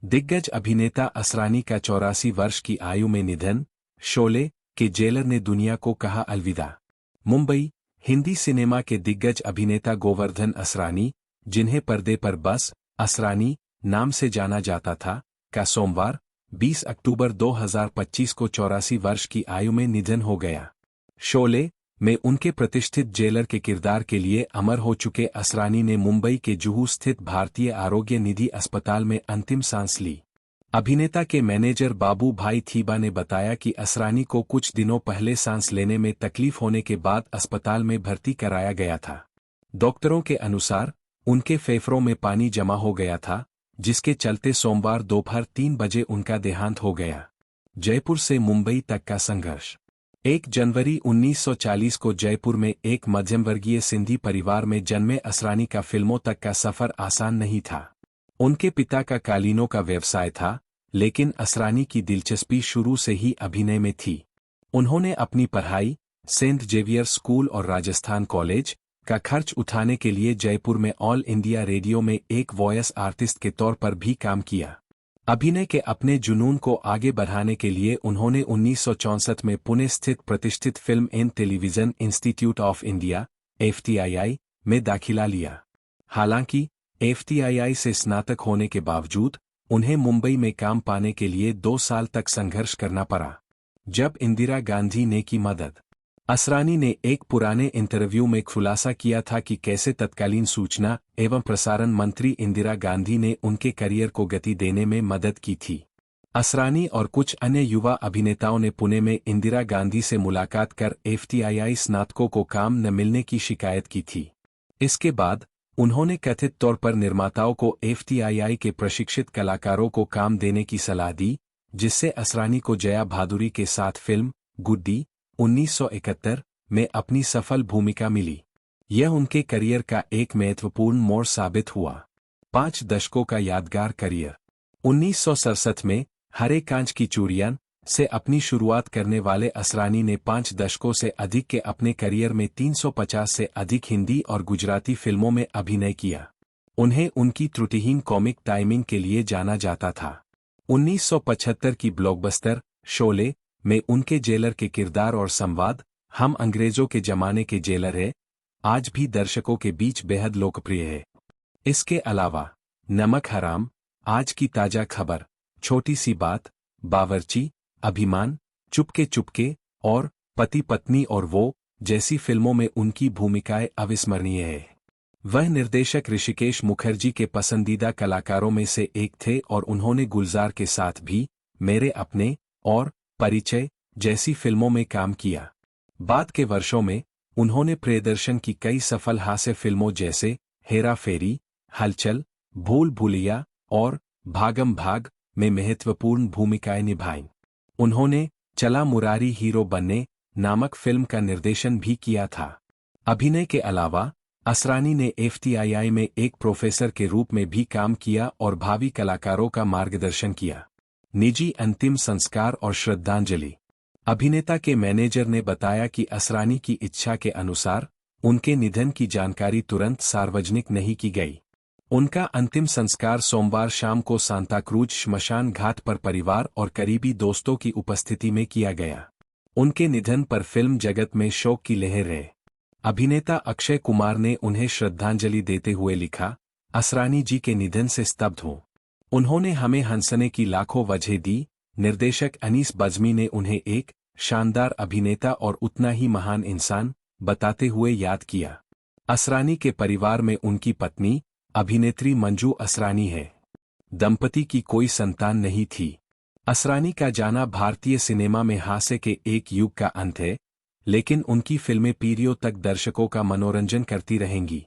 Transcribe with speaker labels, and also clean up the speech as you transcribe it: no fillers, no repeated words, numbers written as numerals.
Speaker 1: दिग्गज अभिनेता असरानी का 84 वर्ष की आयु में निधन। शोले के जेलर ने दुनिया को कहा अलविदा। मुंबई। हिंदी सिनेमा के दिग्गज अभिनेता गोवर्धन असरानी, जिन्हें पर्दे पर बस असरानी नाम से जाना जाता था, का सोमवार 20 अक्टूबर 2025 को 84 वर्ष की आयु में निधन हो गया। शोले में उनके प्रतिष्ठित जेलर के किरदार के लिए अमर हो चुके असरानी ने मुंबई के जुहू स्थित भारतीय आरोग्य निधि अस्पताल में अंतिम सांस ली। अभिनेता के मैनेजर बाबू भाई थीबा ने बताया कि असरानी को कुछ दिनों पहले सांस लेने में तकलीफ होने के बाद अस्पताल में भर्ती कराया गया था। डॉक्टरों के अनुसार उनके फेफड़ों में पानी जमा हो गया था, जिसके चलते सोमवार दोपहर 3 बजे उनका देहांत हो गया। जयपुर से मुंबई तक का संघर्ष। 1 जनवरी 1940 को जयपुर में एक मध्यमवर्गीय सिंधी परिवार में जन्मे असरानी का फिल्मों तक का सफर आसान नहीं था। उनके पिता का कालीनों का व्यवसाय था, लेकिन असरानी की दिलचस्पी शुरू से ही अभिनय में थी। उन्होंने अपनी पढ़ाई सेंट जेवियर स्कूल और राजस्थान कॉलेज का खर्च उठाने के लिए जयपुर में ऑल इंडिया रेडियो में एक वॉयस आर्टिस्ट के तौर पर भी काम किया। अभिनय के अपने जुनून को आगे बढ़ाने के लिए उन्होंने 1964 में पुणे स्थित प्रतिष्ठित film and television institute of India (FTII) में दाखिला लिया। हालांकि FTII से स्नातक होने के बावजूद उन्हें मुंबई में काम पाने के लिए 2 साल तक संघर्ष करना पड़ा। जब इंदिरा गांधी ने की मदद। असरानी ने एक पुराने इंटरव्यू में खुलासा किया था कि कैसे तत्कालीन सूचना एवं प्रसारण मंत्री इंदिरा गांधी ने उनके करियर को गति देने में मदद की थी। असरानी और कुछ अन्य युवा अभिनेताओं ने पुणे में इंदिरा गांधी से मुलाकात कर FTII स्नातकों को काम न मिलने की शिकायत की थी। इसके बाद उन्होंने कथित तौर पर निर्माताओं को FTII के प्रशिक्षित कलाकारों को काम देने की सलाह दी, जिससे असरानी को जया भादुरी के साथ फिल्म गुड्डी 1971 में अपनी सफल भूमिका मिली। यह उनके करियर का एक महत्वपूर्ण मोड़ साबित हुआ। 5 दशकों का यादगार करियर। 1967 में हरे कांच की चूड़ियां से अपनी शुरुआत करने वाले असरानी ने 5 दशकों से अधिक के अपने करियर में 350 से अधिक हिंदी और गुजराती फिल्मों में अभिनय किया। उन्हें उनकी त्रुटिहीन कॉमिक टाइमिंग के लिए जाना जाता था। 1975 की ब्लॉकबस्टर शोले में उनके जेलर के किरदार और संवाद "हम अंग्रेजों के जमाने के जेलर हैं" आज भी दर्शकों के बीच बेहद लोकप्रिय है। इसके अलावा नमक हराम, आज की ताजा खबर, छोटी सी बात, बावर्ची, अभिमान, चुपके चुपके और पति पत्नी और वो जैसी फिल्मों में उनकी भूमिकाएं अविस्मरणीय है। वह निर्देशक ऋषिकेश मुखर्जी के पसंदीदा कलाकारों में से एक थे और उन्होंने गुलजार के साथ भी मेरे अपने और परिचय जैसी फिल्मों में काम किया। बाद के वर्षों में उन्होंने प्रियदर्शन की कई सफल हास्य फिल्मों जैसे हेरा फेरी, हलचल, भूल भुलैया और भागम भाग में महत्वपूर्ण भूमिकाएं निभाईं। उन्होंने चला मुरारी हीरो बनने नामक फिल्म का निर्देशन भी किया था। अभिनय के अलावा असरानी ने FTII में एक प्रोफेसर के रूप में भी काम किया और भावी कलाकारों का मार्गदर्शन किया। निजी अंतिम संस्कार और श्रद्धांजलि। अभिनेता के मैनेजर ने बताया कि असरानी की इच्छा के अनुसार उनके निधन की जानकारी तुरंत सार्वजनिक नहीं की गई। उनका अंतिम संस्कार सोमवार शाम को सांताक्रूज श्मशान घाट पर परिवार और करीबी दोस्तों की उपस्थिति में किया गया। उनके निधन पर फिल्म जगत में शोक की लहर है। अभिनेता अक्षय कुमार ने उन्हें श्रद्धांजलि देते हुए लिखा, असरानी जी के निधन से स्तब्ध हूं। उन्होंने हमें हंसने की लाखों वजह दी। निर्देशक अनीस बज्मी ने उन्हें एक शानदार अभिनेता और उतना ही महान इंसान बताते हुए याद किया। असरानी के परिवार में उनकी पत्नी अभिनेत्री मंजू असरानी है। दंपति की कोई संतान नहीं थी। असरानी का जाना भारतीय सिनेमा में हास्य के एक युग का अंत है, लेकिन उनकी फिल्में पीढ़ियों तक दर्शकों का मनोरंजन करती रहेंगी।